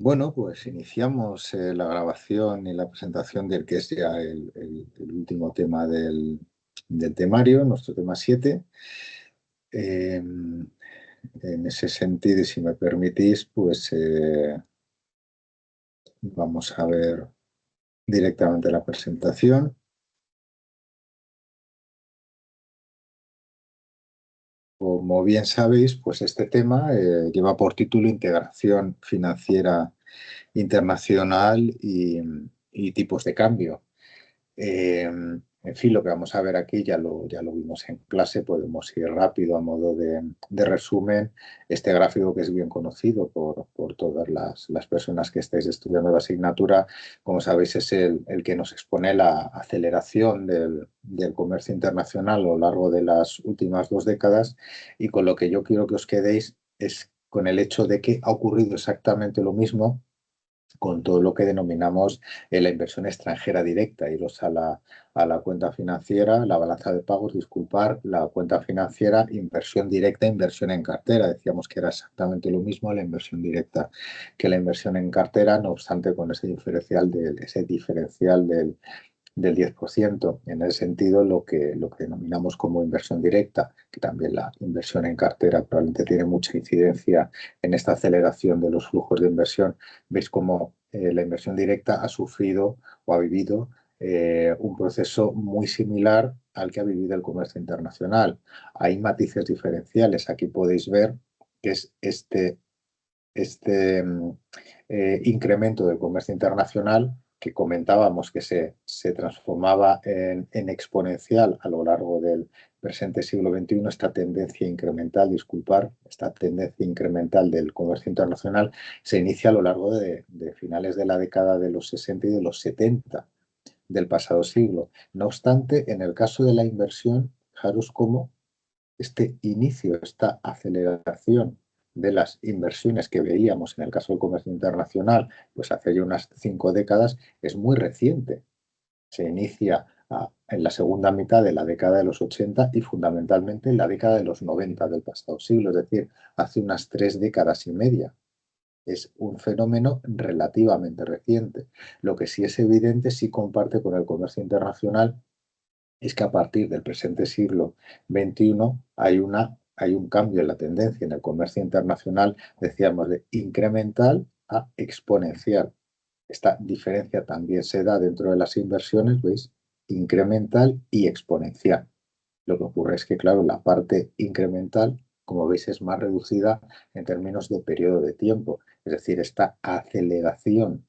Bueno, pues iniciamos la grabación y la presentación del que es ya el último tema del temario, nuestro tema 7. Eh, en ese sentido, y si me permitís, pues vamos a ver directamente la presentación. Como bien sabéis, pues este tema lleva por título Integración Financiera Internacional y tipos de cambio. En fin, lo que vamos a ver aquí ya lo vimos en clase, podemos ir rápido a modo de resumen. Este gráfico, que es bien conocido por todas las personas que estáis estudiando la asignatura, como sabéis, es el que nos expone la aceleración del comercio internacional a lo largo de las últimas 2 décadas, y con lo que yo quiero que os quedéis es con el hecho de que ha ocurrido exactamente lo mismo con todo lo que denominamos la inversión extranjera directa. Iros a la cuenta financiera, la balanza de pagos, disculpar, la cuenta financiera, inversión directa, inversión en cartera. Decíamos que era exactamente lo mismo la inversión directa que la inversión en cartera, no obstante con ese diferencial del 10%. En ese sentido, lo que denominamos como inversión directa, que también la inversión en cartera probablemente tiene mucha incidencia en esta aceleración de los flujos de inversión. Veis cómo la inversión directa ha sufrido o ha vivido un proceso muy similar al que ha vivido el comercio internacional. Hay matices diferenciales. Aquí podéis ver que es este incremento del comercio internacional que comentábamos que se transformaba en exponencial a lo largo del presente siglo XXI. Esta tendencia incremental, esta tendencia incremental del comercio internacional se inicia a lo largo de finales de la década de los 60 y de los 70 del pasado siglo. No obstante, en el caso de la inversión, fijaros cómo este inicio, esta aceleración de las inversiones que veíamos en el caso del comercio internacional, pues hace ya unas 5 décadas, es muy reciente. Se inicia en la segunda mitad de la década de los 80 y fundamentalmente en la década de los 90 del pasado siglo, es decir, hace unas 3 décadas y media. Es un fenómeno relativamente reciente. Lo que sí es evidente, sí comparte con el comercio internacional, es que a partir del presente siglo XXI hay un cambio en la tendencia en el comercio internacional, decíamos, de incremental a exponencial. Esta diferencia también se da dentro de las inversiones, ¿veis? Incremental y exponencial. Lo que ocurre es que, claro, la parte incremental, como veis, es más reducida en términos de periodo de tiempo. Es decir, esta aceleración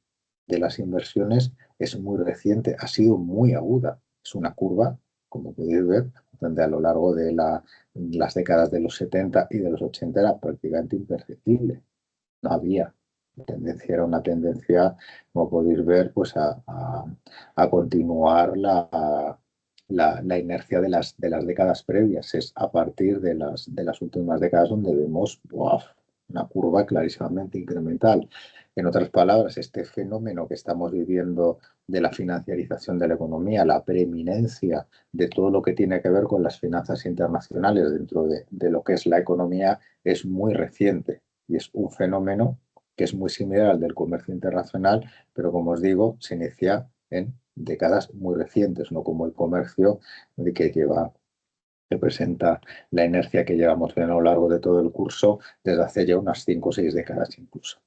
de las inversiones es muy reciente, ha sido muy aguda. Es una curva, como podéis ver, donde a lo largo de las décadas de los 70 y de los 80 era prácticamente imperceptible. No había tendencia, era una tendencia, como podéis ver, pues a continuar la inercia de las décadas previas. Es a partir de las últimas décadas donde vemos una curva clarísimamente incremental. En otras palabras, este fenómeno que estamos viviendo de la financiarización de la economía, la preeminencia de todo lo que tiene que ver con las finanzas internacionales dentro de lo que es la economía, es muy reciente y es un fenómeno que es muy similar al del comercio internacional, pero como os digo, se inicia en décadas muy recientes, no como el comercio que presenta la inercia que llevamos a lo largo de todo el curso desde hace ya unas 5 o 6 décadas incluso.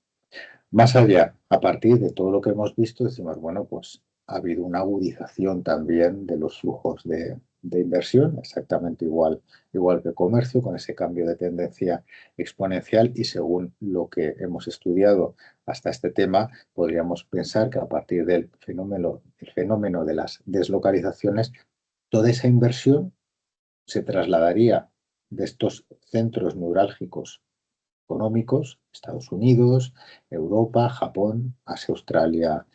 Más allá, a partir de todo lo que hemos visto, decimos, bueno, pues ha habido una agudización también de los flujos de inversión, exactamente igual que el comercio, con ese cambio de tendencia exponencial, y según lo que hemos estudiado hasta este tema, podríamos pensar que a partir el fenómeno de las deslocalizaciones, toda esa inversión se trasladaría de estos centros neurálgicos económicos, Estados Unidos, Europa, Japón, Asia, Australia,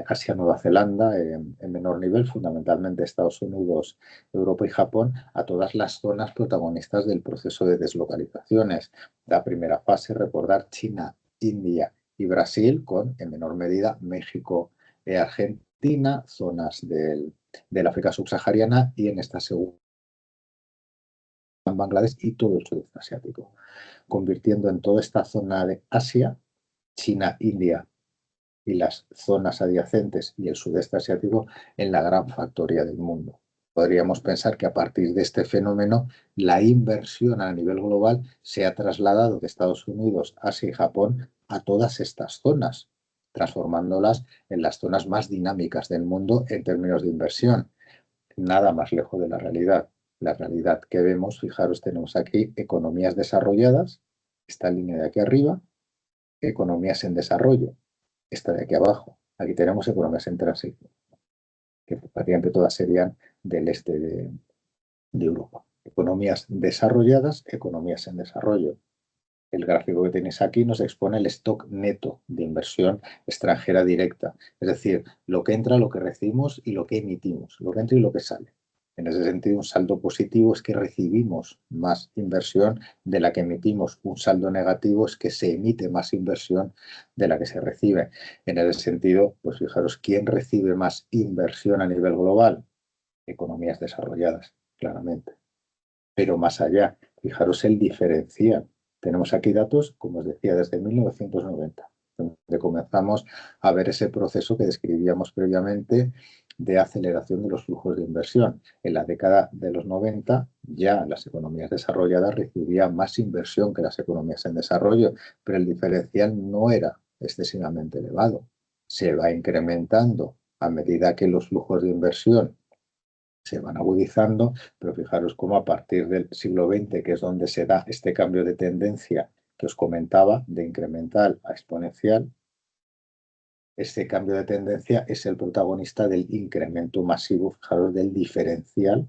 Asia, Nueva Zelanda, en menor nivel, fundamentalmente Estados Unidos, Europa y Japón, a todas las zonas protagonistas del proceso de deslocalizaciones. La primera fase, recordar, China, India y Brasil, con, en menor medida, México, Argentina, zonas del África subsahariana, y en esta segunda, Bangladesh y todo el sudeste asiático, convirtiendo en toda esta zona de Asia China, India y las zonas adyacentes y el sudeste asiático en la gran factoría del mundo. Podríamos pensar que a partir de este fenómeno la inversión a nivel global se ha trasladado de Estados Unidos, Asia y Japón a todas estas zonas, transformándolas en las zonas más dinámicas del mundo en términos de inversión. Nada más lejos de la realidad. La realidad que vemos, fijaros, tenemos aquí economías desarrolladas, esta línea de aquí arriba, economías en desarrollo, esta de aquí abajo. Aquí tenemos economías en tránsito, que prácticamente todas serían del este de Europa. Economías desarrolladas, economías en desarrollo. El gráfico que tenéis aquí nos expone el stock neto de inversión extranjera directa, es decir, lo que entra, lo que recibimos y lo que emitimos, lo que entra y lo que sale. En ese sentido, un saldo positivo es que recibimos más inversión de la que emitimos. Un saldo negativo es que se emite más inversión de la que se recibe. En ese sentido, pues fijaros, ¿quién recibe más inversión a nivel global? Economías desarrolladas, claramente. Pero más allá, fijaros el diferencial. Tenemos aquí datos, como os decía, desde 1990, donde comenzamos a ver ese proceso que describíamos previamente de aceleración de los flujos de inversión. En la década de los 90 ya las economías desarrolladas recibían más inversión que las economías en desarrollo, pero el diferencial no era excesivamente elevado. Se va incrementando a medida que los flujos de inversión se van agudizando, pero fijaros cómo a partir del siglo XX, que es donde se da este cambio de tendencia que os comentaba, de incremental a exponencial, este cambio de tendencia es el protagonista del incremento masivo, fijaros, del diferencial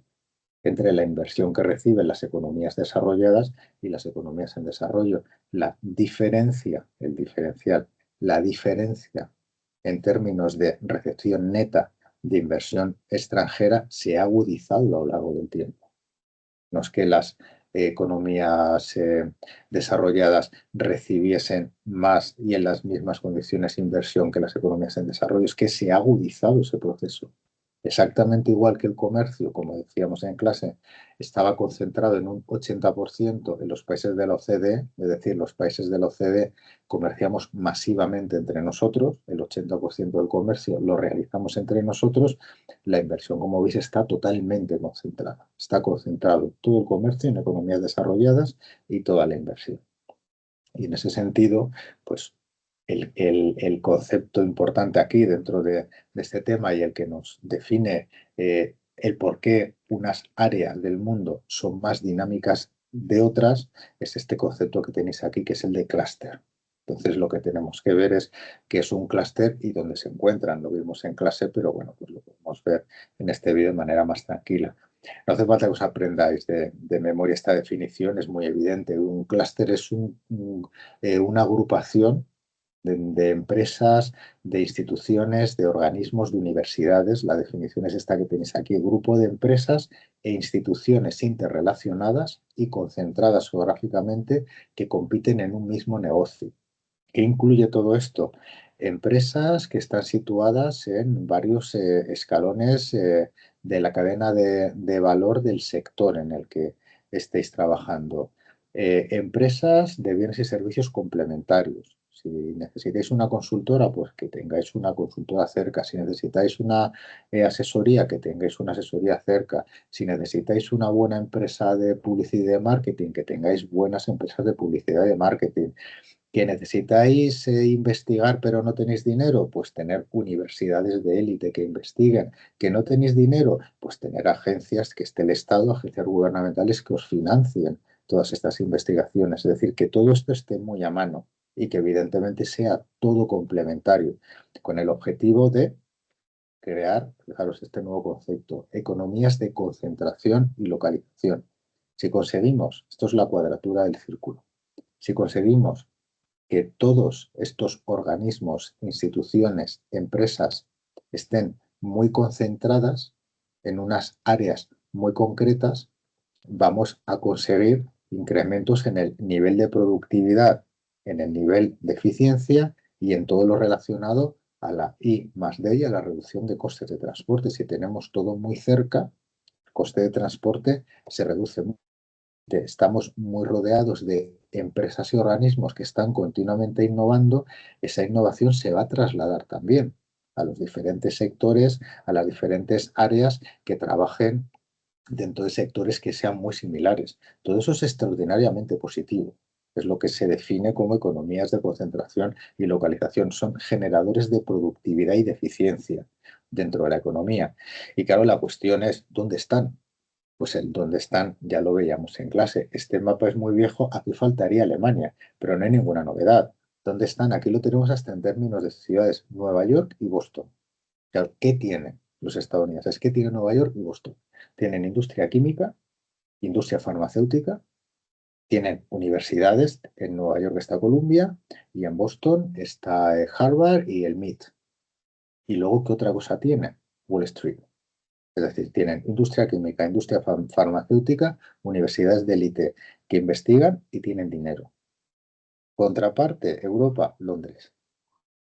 entre la inversión que reciben las economías desarrolladas y las economías en desarrollo. La diferencia, el diferencial, la diferencia en términos de recepción neta de inversión extranjera se ha agudizado a lo largo del tiempo. No es que las economías desarrolladas recibiesen más y en las mismas condiciones de inversión que las economías en desarrollo, es que se ha agudizado ese proceso. Exactamente igual que el comercio, como decíamos en clase, estaba concentrado en un 80% en los países de la OCDE, es decir, los países de la OCDE comerciamos masivamente entre nosotros, el 80% del comercio lo realizamos entre nosotros, la inversión, como veis, está totalmente concentrada. Está concentrado todo el comercio en economías desarrolladas y toda la inversión. Y en ese sentido, pues el concepto importante aquí dentro de este tema y el que nos define el por qué unas áreas del mundo son más dinámicas de otras es este concepto que tenéis aquí, que es el de clúster. Entonces lo que tenemos que ver es qué es un clúster y dónde se encuentran. Lo vimos en clase, pero bueno, pues lo podemos ver en este vídeo de manera más tranquila. No hace falta que os aprendáis de memoria esta definición, es muy evidente. Un clúster es una agrupación de empresas, de instituciones, de organismos, de universidades. La definición es esta que tenéis aquí: grupo de empresas e instituciones interrelacionadas y concentradas geográficamente que compiten en un mismo negocio. ¿Qué incluye todo esto? Empresas que están situadas en varios escalones de la cadena de valor del sector en el que estéis trabajando. Empresas de bienes y servicios complementarios. Si necesitáis una consultora, pues que tengáis una consultora cerca. Si necesitáis una asesoría, que tengáis una asesoría cerca. Si necesitáis una buena empresa de publicidad y de marketing, que tengáis buenas empresas de publicidad y de marketing. ¿Que necesitáis investigar pero no tenéis dinero? Pues tener universidades de élite que investiguen. ¿Que no tenéis dinero? Pues tener agencias, que esté el Estado, agencias gubernamentales que os financien todas estas investigaciones. Es decir, que todo esto esté muy a mano y que evidentemente sea todo complementario, con el objetivo de crear, fijaros, este nuevo concepto: economías de concentración y localización. Si conseguimos, esto es la cuadratura del círculo, si conseguimos que todos estos organismos, instituciones, empresas estén muy concentradas en unas áreas muy concretas, vamos a conseguir incrementos en el nivel de productividad, en el nivel de eficiencia y en todo lo relacionado a la I+D y a la reducción de costes de transporte. Si tenemos todo muy cerca, el coste de transporte se reduce mucho. estamos muy rodeados de empresas y organismos que están continuamente innovando, esa innovación se va a trasladar también a los diferentes sectores, a las diferentes áreas que trabajen dentro de sectores que sean muy similares. Todo eso es extraordinariamente positivo. Es lo que se define como economías de concentración y localización. Son generadores de productividad y de eficiencia dentro de la economía. Y claro, la cuestión es, ¿dónde están? Pues el dónde están ya lo veíamos en clase. Este mapa es muy viejo, aquí faltaría Alemania, pero no hay ninguna novedad. ¿Dónde están? Aquí lo tenemos hasta en términos de ciudades, Nueva York y Boston. Claro, ¿qué tienen los estadounidenses? ¿Qué tienen Nueva York y Boston? Tienen industria química, industria farmacéutica, tienen universidades, en Nueva York está Columbia y en Boston está Harvard y el MIT. Y luego, ¿qué otra cosa tienen? Wall Street. Es decir, tienen industria química, industria farmacéutica, universidades de élite que investigan y tienen dinero. Contraparte, Europa, Londres.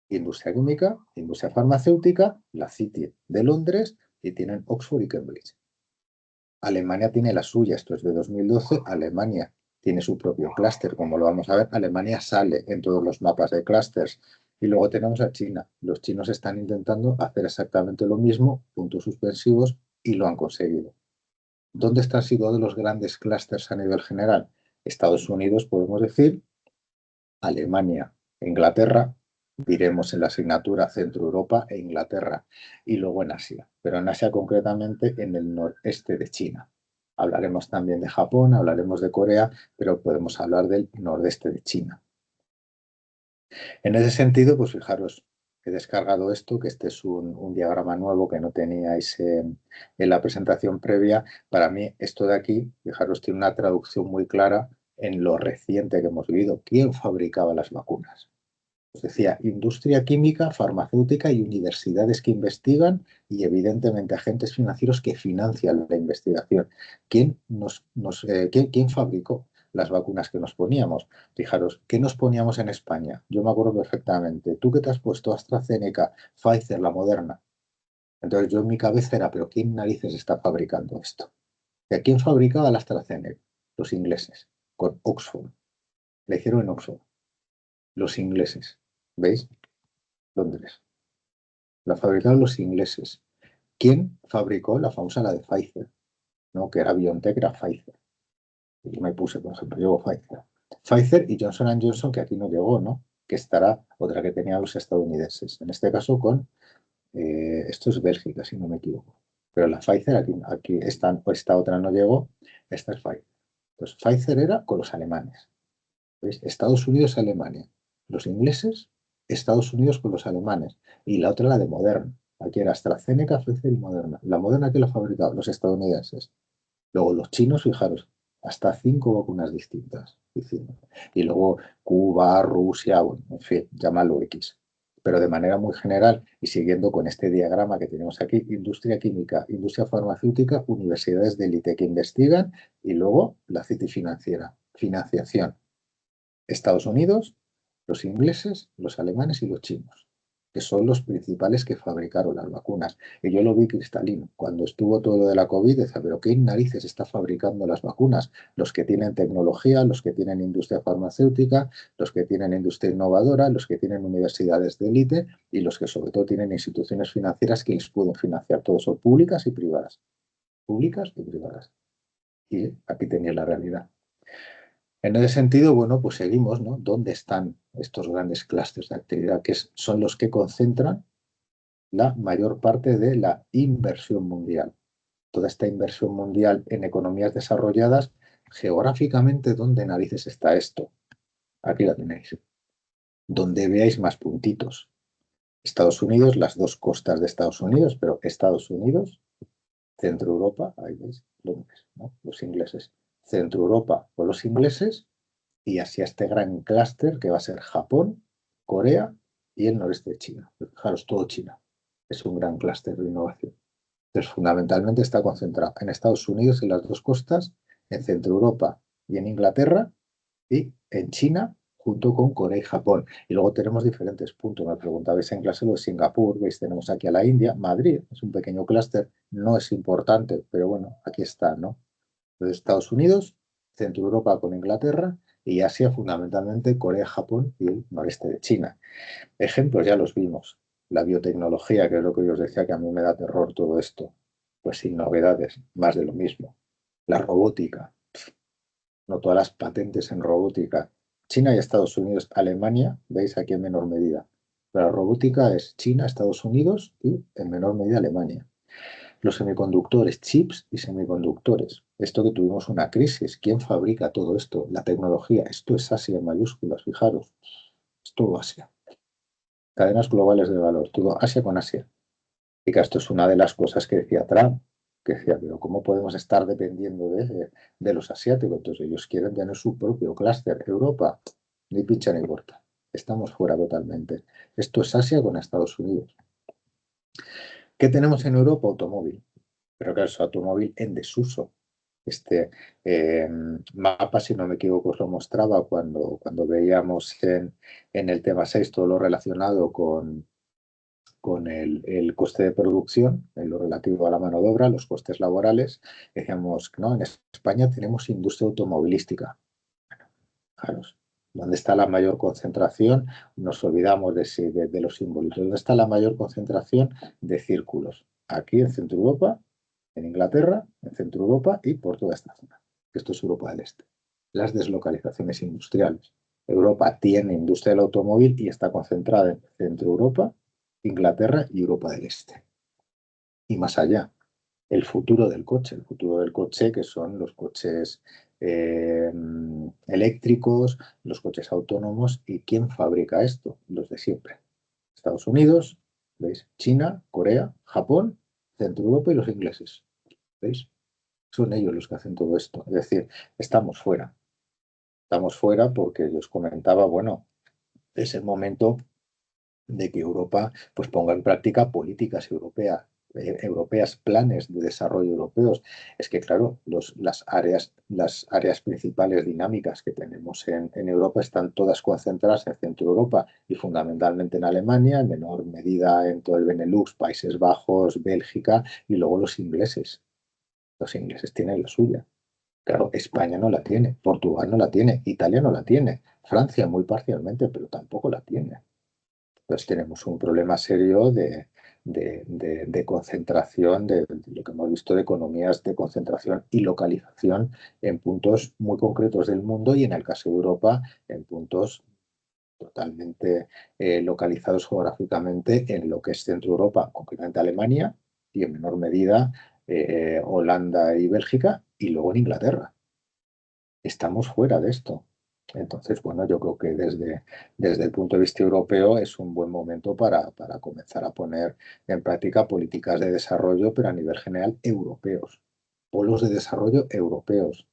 Industria química, industria farmacéutica, la City de Londres y tienen Oxford y Cambridge. Alemania tiene la suya, esto es de 2012, Alemania tiene su propio clúster, como lo vamos a ver, Alemania sale en todos los mapas de clústeres. Y luego tenemos a China. Los chinos están intentando hacer exactamente lo mismo, puntos suspensivos, y lo han conseguido. ¿Dónde están siendo los grandes clústeres a nivel general? Estados Unidos, podemos decir, Alemania, Inglaterra, diremos en la asignatura Centro Europa e Inglaterra, y luego en Asia, pero en Asia concretamente en el noreste de China. Hablaremos también de Japón, hablaremos de Corea, pero podemos hablar del nordeste de China. En ese sentido, pues fijaros, he descargado esto, que este es un diagrama nuevo que no teníais en la presentación previa. Para mí, esto de aquí, fijaros, tiene una traducción muy clara en lo reciente que hemos vivido. ¿Quién fabricaba las vacunas? Os decía, industria química, farmacéutica y universidades que investigan y evidentemente agentes financieros que financian la investigación. ¿Quién fabricó las vacunas que nos poníamos? Fijaros, ¿qué nos poníamos en España? Yo me acuerdo perfectamente. ¿Tú qué te has puesto? AstraZeneca, Pfizer, la Moderna. Entonces yo en mi cabeza era, ¿pero quién narices está fabricando esto? ¿Quién fabricaba la AstraZeneca? Los ingleses, con Oxford. Le hicieron en Oxford. Los ingleses. ¿Veis? Londres. La fabricaron los ingleses. ¿Quién fabricó la famosa, la de Pfizer? ¿No? Que era BioNTech, era Pfizer. Y yo me puse, por ejemplo, llevo Pfizer. Pfizer y Johnson Johnson, que aquí no llegó, ¿no? Que estará otra que tenían los estadounidenses. En este caso con, esto es Bélgica, si no me equivoco. Pero la Pfizer, aquí esta otra no llegó, esta es Pfizer. Pues Pfizer era con los alemanes. ¿Veis? Estados Unidos, Alemania. Los ingleses, Estados Unidos con los alemanes. Y la otra, la de Moderna. Aquí era AstraZeneca, Pfizer y Moderna. La Moderna que la fabricaban los estadounidenses. Luego los chinos, fijaros, hasta 5 vacunas distintas. Y luego Cuba, Rusia, bueno, en fin, llámalo X. Pero de manera muy general y siguiendo con este diagrama que tenemos aquí, industria química, industria farmacéutica, universidades de élite que investigan y luego la City financiera, financiación. Estados Unidos, los ingleses, los alemanes y los chinos, que son los principales que fabricaron las vacunas. Y yo lo vi cristalino. Cuando estuvo todo lo de la COVID, decía, pero ¿qué narices está fabricando las vacunas? Los que tienen tecnología, los que tienen industria farmacéutica, los que tienen industria innovadora, los que tienen universidades de élite y los que sobre todo tienen instituciones financieras que les pueden financiar. Todos son públicas y privadas. Públicas y privadas. Y aquí tenéis la realidad. En ese sentido, bueno, pues seguimos, ¿no? ¿Dónde están estos grandes clústeres de actividad que son los que concentran la mayor parte de la inversión mundial? Toda esta inversión mundial en economías desarrolladas, geográficamente, ¿dónde narices está esto? Aquí la tenéis. Donde veáis más puntitos. Estados Unidos, las dos costas de Estados Unidos, pero Estados Unidos, Centro Europa, ahí veis, Londres, ¿no? Los ingleses. Centro Europa o los ingleses y hacia este gran clúster que va a ser Japón, Corea y el noreste de China. Fijaros, todo China. Es un gran clúster de innovación. Entonces, fundamentalmente está concentrado en Estados Unidos, en las dos costas, en Centro Europa y en Inglaterra, y en China, junto con Corea y Japón. Y luego tenemos diferentes puntos. Me preguntabais en clase lo de Singapur, veis, tenemos aquí a la India, Madrid, es un pequeño clúster, no es importante, pero bueno, aquí está, ¿no? Entonces, Estados Unidos, Centro Europa con Inglaterra y Asia fundamentalmente Corea, Japón y el noreste de China. Ejemplos ya los vimos. La biotecnología, que es lo que yo os decía, que a mí me da terror todo esto. Pues sin novedades, más de lo mismo. La robótica, no todas las patentes en robótica. China y Estados Unidos, Alemania, veis aquí en menor medida. Pero la robótica es China, Estados Unidos y en menor medida Alemania. Los semiconductores, chips y semiconductores. Esto que tuvimos una crisis. ¿Quién fabrica todo esto? La tecnología. Esto es Asia en mayúsculas, fijaros. Es todo Asia. Cadenas globales de valor. Todo Asia con Asia. Y que esto es una de las cosas que decía Trump, que decía, pero ¿cómo podemos estar dependiendo de los asiáticos? Entonces ellos quieren tener su propio clúster. Europa, ni pincha ni corta. Estamos fuera totalmente. Esto es Asia con Estados Unidos. ¿Qué tenemos en Europa? Automóvil. Pero claro, es automóvil en desuso. Este eh, mapa, si no me equivoco, os lo mostraba cuando veíamos en el tema 6 todo lo relacionado con el coste de producción, en lo relativo a la mano de obra, los costes laborales. Decíamos, no, en España tenemos industria automovilística. Fijaros, ¿dónde está la mayor concentración? Nos olvidamos de los símbolos. ¿Dónde está la mayor concentración de círculos? Aquí en Centro Europa, en Inglaterra, en Centro Europa y por toda esta zona. Esto es Europa del Este. Las deslocalizaciones industriales. Europa tiene industria del automóvil y está concentrada en Centro Europa, Inglaterra y Europa del Este. Y más allá, el futuro del coche que son los coches eléctricos, los coches autónomos. ¿Y quién fabrica esto? Los de siempre. Estados Unidos, ¿veis? China, Corea, Japón, Centro Europa y los ingleses. ¿Veis? Son ellos los que hacen todo esto. Es decir, estamos fuera. Estamos fuera porque yo os comentaba, bueno, es el momento de que Europa pues ponga en práctica políticas europeas, planes de desarrollo europeos. Es que, claro, las áreas principales dinámicas que tenemos en Europa están todas concentradas en Centro Europa y fundamentalmente en Alemania, en menor medida en todo el Benelux, Países Bajos, Bélgica y luego los ingleses. Los ingleses tienen la suya. Claro, España no la tiene, Portugal no la tiene, Italia no la tiene, Francia muy parcialmente, pero tampoco la tiene. Entonces tenemos un problema serio de concentración, de lo que hemos visto de economías de concentración y localización en puntos muy concretos del mundo y en el caso de Europa en puntos totalmente localizados geográficamente en lo que es Centro Europa, concretamente Alemania y en menor medida Holanda y Bélgica y luego en Inglaterra. Estamos fuera de esto. Entonces, bueno, yo creo que desde el punto de vista europeo es un buen momento para comenzar a poner en práctica políticas de desarrollo, pero a nivel general europeos, polos de desarrollo europeos,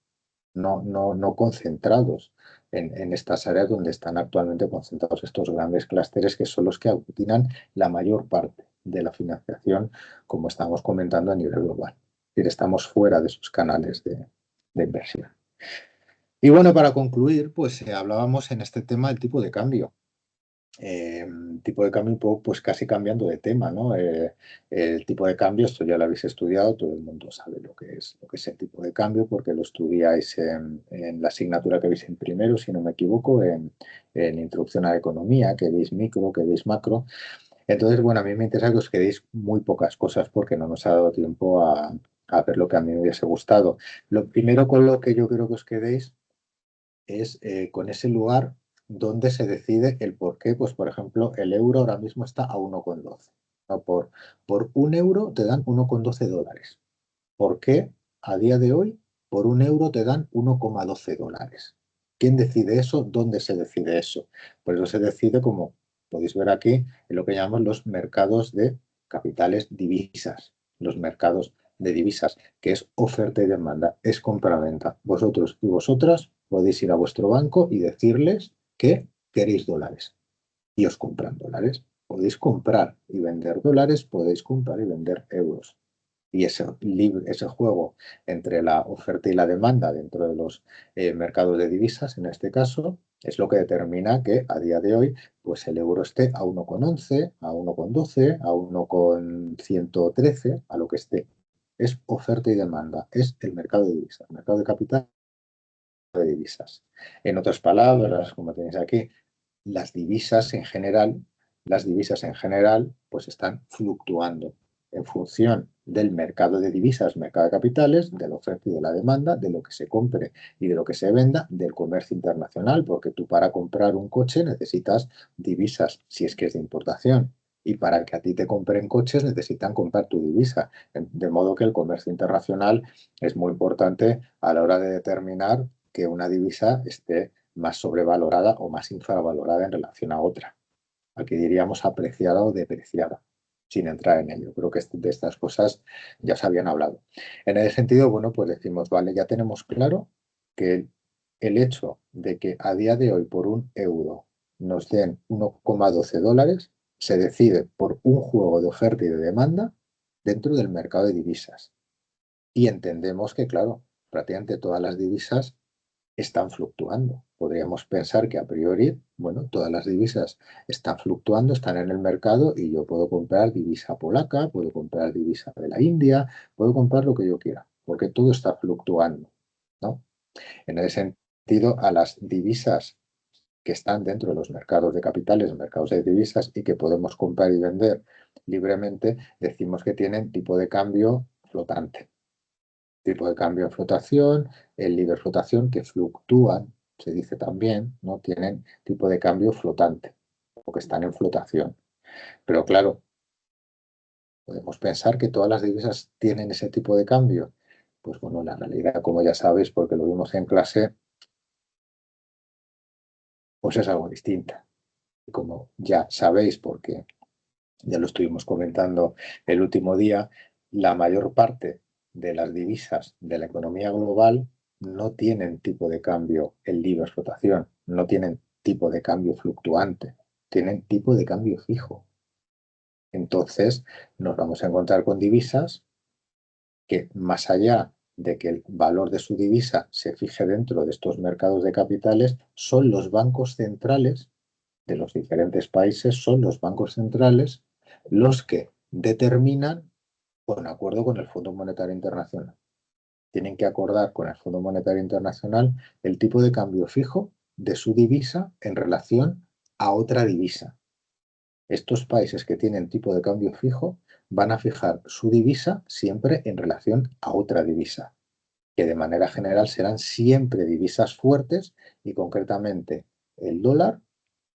no concentrados en estas áreas donde están actualmente concentrados estos grandes clústeres que son los que aglutinan la mayor parte de la financiación, como estamos comentando a nivel global. Es decir, estamos fuera de esos canales de inversión. Y bueno, para concluir, pues hablábamos en este tema del tipo de cambio. Tipo de cambio un poco, pues casi cambiando de tema, ¿no? El tipo de cambio, esto ya lo habéis estudiado, todo el mundo sabe lo que es el tipo de cambio, porque lo estudiáis en la asignatura que veis en primero, si no me equivoco, en Introducción a la Economía, que veis micro, que veis macro. Entonces, bueno, a mí me interesa que os quedéis muy pocas cosas porque no nos ha dado tiempo a ver lo que a mí me hubiese gustado. Lo primero con lo que yo creo que os quedéis es con ese lugar donde se decide el por qué, pues por ejemplo, el euro ahora mismo está a 1,12. ¿No? Por un euro te dan 1,12 dólares. ¿Por qué a día de hoy por un euro te dan 1,12 dólares? ¿Quién decide eso? ¿Dónde se decide eso? Pues eso se decide, como podéis ver aquí, en lo que llamamos los mercados de capitales divisas. Los mercados de divisas, que es oferta y demanda, es compra-venta. Vosotros y vosotras podéis ir a vuestro banco y decirles que queréis dólares y os compran dólares. Podéis comprar y vender dólares, podéis comprar y vender euros. Y ese juego entre la oferta y la demanda dentro de los mercados de divisas, en este caso, es lo que determina que a día de hoy pues el euro esté a 1,11, a 1,12, a 1,113, a lo que esté. Es oferta y demanda, es el mercado de divisas, el mercado de capital de divisas. En otras palabras, como tenéis aquí, las divisas en general, pues están fluctuando en función del mercado de divisas, mercado de capitales, de la oferta y de la demanda, de lo que se compre y de lo que se venda, del comercio internacional, porque tú para comprar un coche necesitas divisas, si es que es de importación, y para que a ti te compren coches necesitan comprar tu divisa, de modo que el comercio internacional es muy importante a la hora de determinar que una divisa esté más sobrevalorada o más infravalorada en relación a otra. Aquí diríamos apreciada o depreciada, sin entrar en ello. Creo que de estas cosas ya se habían hablado. En ese sentido, bueno, pues decimos, vale, ya tenemos claro que el hecho de que a día de hoy por un euro nos den 1,12 dólares se decide por un juego de oferta y de demanda dentro del mercado de divisas. Y entendemos que, claro, prácticamente todas las divisas están fluctuando. Podríamos pensar que a priori, bueno, todas las divisas están fluctuando, están en el mercado y yo puedo comprar divisa polaca, puedo comprar divisa de la India, puedo comprar lo que yo quiera, porque todo está fluctuando, ¿no? En ese sentido, a las divisas que están dentro de los mercados de capitales, mercados de divisas y que podemos comprar y vender libremente, decimos que tienen tipo de cambio flotante. Tipo de cambio en flotación, el libre flotación, que fluctúan, se dice también, ¿no? Tienen tipo de cambio flotante, o que están en flotación. Pero claro, podemos pensar que todas las divisas tienen ese tipo de cambio. Pues bueno, la realidad, como ya sabéis, porque lo vimos en clase, pues es algo distinta. Y como ya sabéis, porque ya lo estuvimos comentando el último día, la mayor parte de las divisas de la economía global no tienen tipo de cambio en libre explotación, no tienen tipo de cambio fluctuante, tienen tipo de cambio fijo. Entonces, nos vamos a encontrar con divisas que, más allá de que el valor de su divisa se fije dentro de estos mercados de capitales, son los bancos centrales de los diferentes países, son los bancos centrales los que determinan, con acuerdo con el Fondo Monetario Internacional. Tienen que acordar con el Fondo Monetario Internacional el tipo de cambio fijo de su divisa en relación a otra divisa. Estos países que tienen tipo de cambio fijo van a fijar su divisa siempre en relación a otra divisa, que de manera general serán siempre divisas fuertes y concretamente el dólar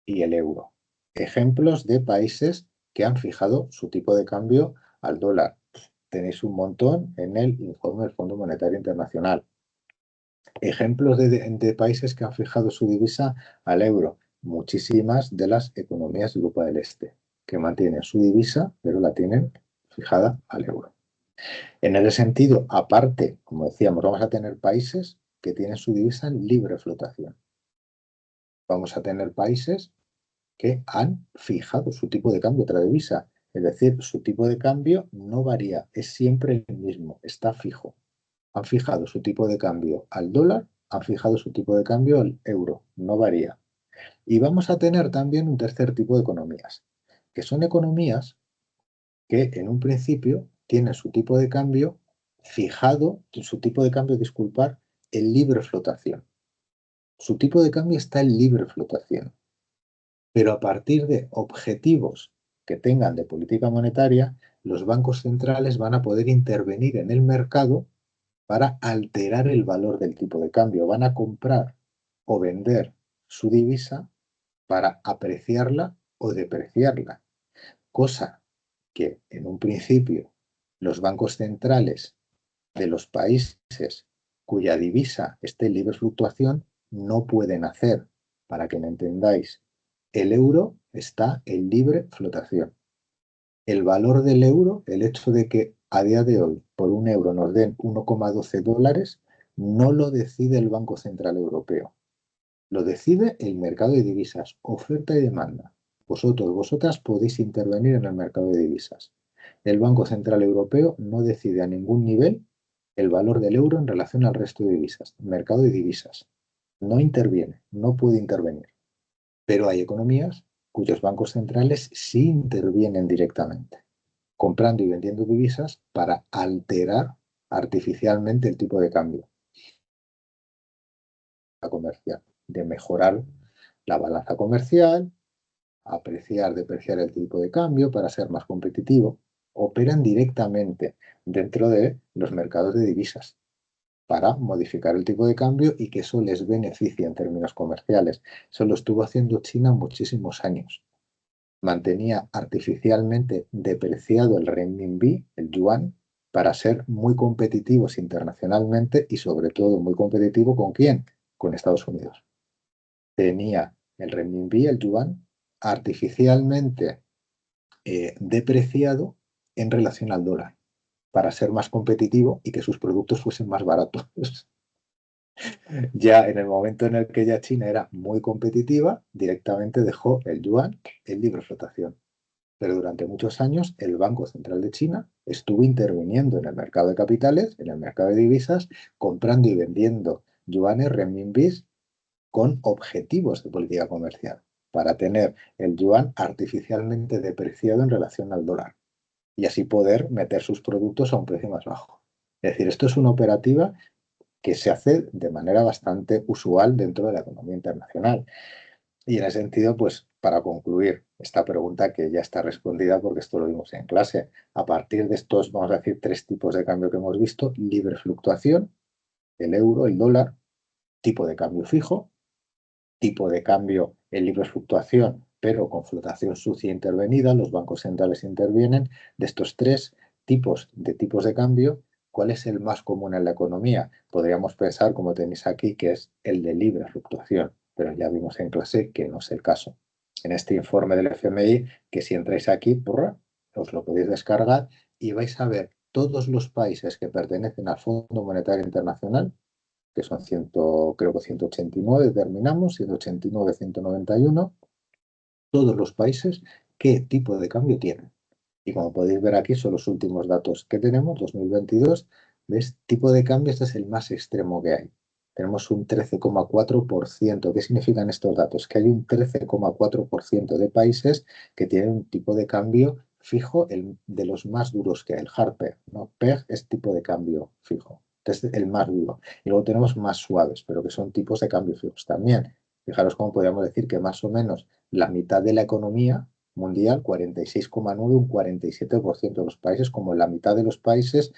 y el euro. Ejemplos de países que han fijado su tipo de cambio al dólar. Tenéis un montón en el informe del Fondo Monetario Internacional. Ejemplos de países que han fijado su divisa al euro. Muchísimas de las economías de Europa del Este, que mantienen su divisa, pero la tienen fijada al euro. En ese sentido, aparte, como decíamos, vamos a tener países que tienen su divisa en libre flotación. Vamos a tener países que han fijado su tipo de cambio a otra divisa. Es decir, su tipo de cambio no varía, es siempre el mismo, está fijo. Han fijado su tipo de cambio al dólar, han fijado su tipo de cambio al euro, no varía. Y vamos a tener también un tercer tipo de economías, que son economías que en un principio tienen su tipo de cambio fijado, su tipo de cambio, disculpar, en libre flotación. Su tipo de cambio está en libre flotación. Pero a partir de objetivos que tengan de política monetaria, los bancos centrales van a poder intervenir en el mercado para alterar el valor del tipo de cambio. Van a comprar o vender su divisa para apreciarla o depreciarla, cosa que en un principio los bancos centrales de los países cuya divisa esté en libre fluctuación no pueden hacer. Para que me entendáis, el euro está en libre flotación. El valor del euro, el hecho de que a día de hoy por un euro nos den 1,12 dólares, no lo decide el Banco Central Europeo. Lo decide el mercado de divisas, oferta y demanda. Vosotras podéis intervenir en el mercado de divisas. El Banco Central Europeo no decide a ningún nivel el valor del euro en relación al resto de divisas. Mercado de divisas. No interviene, no puede intervenir. Pero hay economías cuyos bancos centrales sí intervienen directamente, comprando y vendiendo divisas para alterar artificialmente el tipo de cambio. comercial, de mejorar la balanza comercial, apreciar, depreciar el tipo de cambio para ser más competitivo. Operan directamente dentro de los mercados de divisas para modificar el tipo de cambio y que eso les beneficie en términos comerciales. Eso lo estuvo haciendo China muchísimos años. Mantenía artificialmente depreciado el renminbi, el yuan, para ser muy competitivos internacionalmente y sobre todo muy competitivo ¿con quién? Con Estados Unidos. Tenía el renminbi, el yuan, artificialmente depreciado en relación al dólar para ser más competitivo y que sus productos fuesen más baratos. Ya en el momento en el que ya China era muy competitiva, directamente dejó el yuan en libre flotación. Pero durante muchos años el Banco Central de China estuvo interviniendo en el mercado de capitales, en el mercado de divisas, comprando y vendiendo yuanes, renminbis, con objetivos de política comercial, para tener el yuan artificialmente depreciado en relación al dólar y así poder meter sus productos a un precio más bajo. Es decir, esto es una operativa que se hace de manera bastante usual dentro de la economía internacional. Y en ese sentido, pues para concluir esta pregunta que ya está respondida porque esto lo vimos en clase, a partir de estos, vamos a decir, tres tipos de cambio que hemos visto: libre fluctuación, el euro, el dólar; tipo de cambio fijo, tipo de cambio en libre fluctuación, pero con flotación sucia intervenida, los bancos centrales intervienen. De estos tres tipos de cambio, ¿cuál es el más común en la economía? Podríamos pensar, como tenéis aquí, que es el de libre fluctuación, pero ya vimos en clase que no es el caso. En este informe del FMI, que si entráis aquí, os lo podéis descargar y vais a ver todos los países que pertenecen al Fondo Monetario Internacional, que son creo que 189, terminamos, 189, 191, todos los países, qué tipo de cambio tienen. Y como podéis ver aquí, son los últimos datos que tenemos, 2022. ¿Ves? Tipo de cambio, este es el más extremo que hay. Tenemos un 13,4%. ¿Qué significan estos datos? Que hay un 13,4% de países que tienen un tipo de cambio fijo, el de los más duros que hay, el hard peg, ¿no? Peg es tipo de cambio fijo. Este es el más duro. Y luego tenemos más suaves, pero que son tipos de cambio fijos también. Fijaros cómo podríamos decir que más o menos la mitad de la economía mundial, 46,9, un 47% de los países, como la mitad de los países,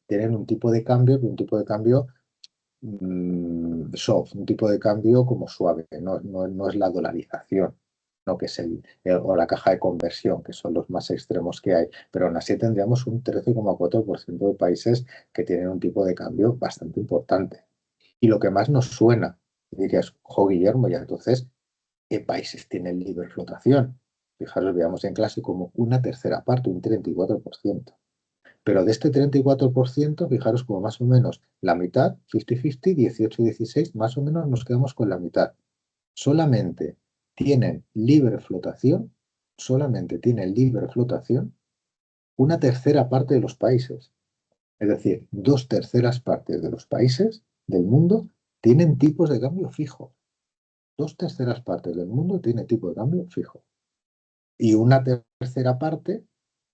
tienen un tipo de cambio soft, un tipo de cambio como suave, no es la dolarización, no que es o la caja de conversión, que son los más extremos que hay, pero aún así tendríamos un 13,4% de países que tienen un tipo de cambio bastante importante. Y lo que más nos suena, dirías, jo, Guillermo, y entonces, ¿qué países tienen libre flotación? Fijaros, veamos en clase como una tercera parte, un 34%. Pero de este 34%, fijaros como más o menos la mitad, 50-50, 18-16, más o menos nos quedamos con la mitad. Solamente tienen libre flotación, solamente tienen libre flotación una tercera parte de los países. Es decir, dos terceras partes de los países del mundo tienen tipos de cambio fijo. Dos terceras partes del mundo tiene tipo de cambio fijo. Y una tercera parte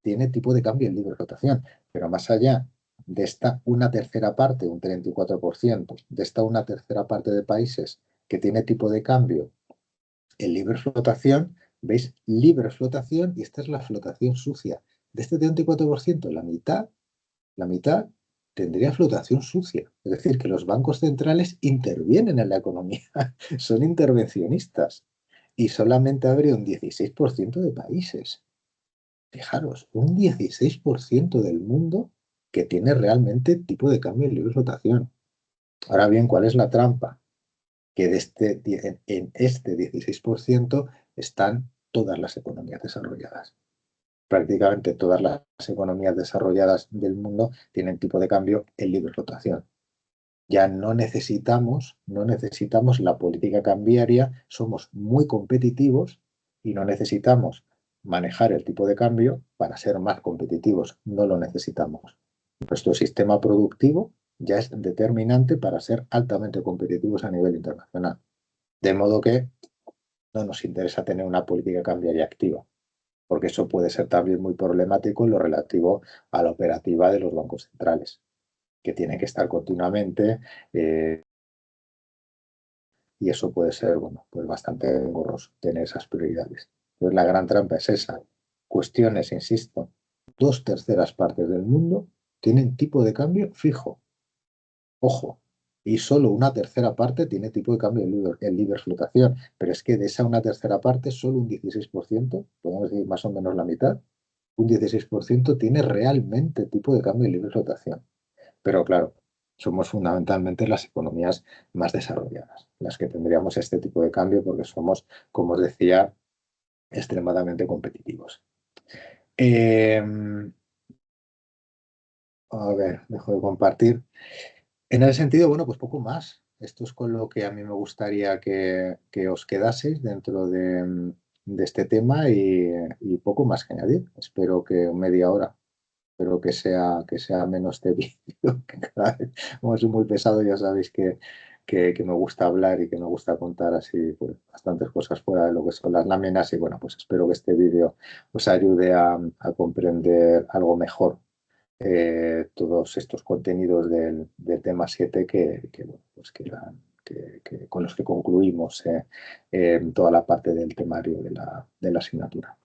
tiene tipo de cambio en libre flotación. Pero más allá de esta una tercera parte, un 34%, de esta una tercera parte de países que tiene tipo de cambio en libre flotación, ¿veis? Libre flotación, y esta es la flotación sucia. De este 34%, la mitad tendría flotación sucia. Es decir, que los bancos centrales intervienen en la economía, son intervencionistas. Y solamente habría un 16% de países. Fijaros, un 16% del mundo que tiene realmente tipo de cambio en libre flotación. Ahora bien, ¿cuál es la trampa? Que en este 16% están todas las economías desarrolladas. Prácticamente todas las economías desarrolladas del mundo tienen tipo de cambio en libre flotación. Ya no necesitamos la política cambiaria, somos muy competitivos y no necesitamos manejar el tipo de cambio para ser más competitivos, no lo necesitamos. Nuestro sistema productivo ya es determinante para ser altamente competitivos a nivel internacional. De modo que no nos interesa tener una política cambiaria activa, porque eso puede ser también muy problemático en lo relativo a la operativa de los bancos centrales, que tienen que estar continuamente y eso puede ser, bueno, pues bastante engorroso tener esas prioridades. Entonces la gran trampa es esa. Cuestiones, insisto, 2/3 partes del mundo tienen tipo de cambio fijo. Ojo, y solo 1/3 parte tiene tipo de cambio en libre flotación. Pero es que de esa 1/3 parte, solo un 16%, podemos decir más o menos la mitad, un 16% tiene realmente tipo de cambio en libre flotación. Pero claro, somos fundamentalmente las economías más desarrolladas, las que tendríamos este tipo de cambio porque somos, como os decía, extremadamente competitivos. Eh, a ver, dejo de compartir. En ese sentido, bueno, pues poco más. Esto es con lo que a mí me gustaría que os quedaseis dentro de este tema y poco más que añadir. Espero que media hora. Espero que sea menos este vídeo, que cada vez, como soy muy pesado, ya sabéis que me gusta hablar y que me gusta contar así pues, bastantes cosas fuera de lo que son las láminas y bueno, pues espero que este vídeo os ayude a comprender algo mejor todos estos contenidos del tema 7 bueno, pues con los que concluimos toda la parte del temario de la asignatura.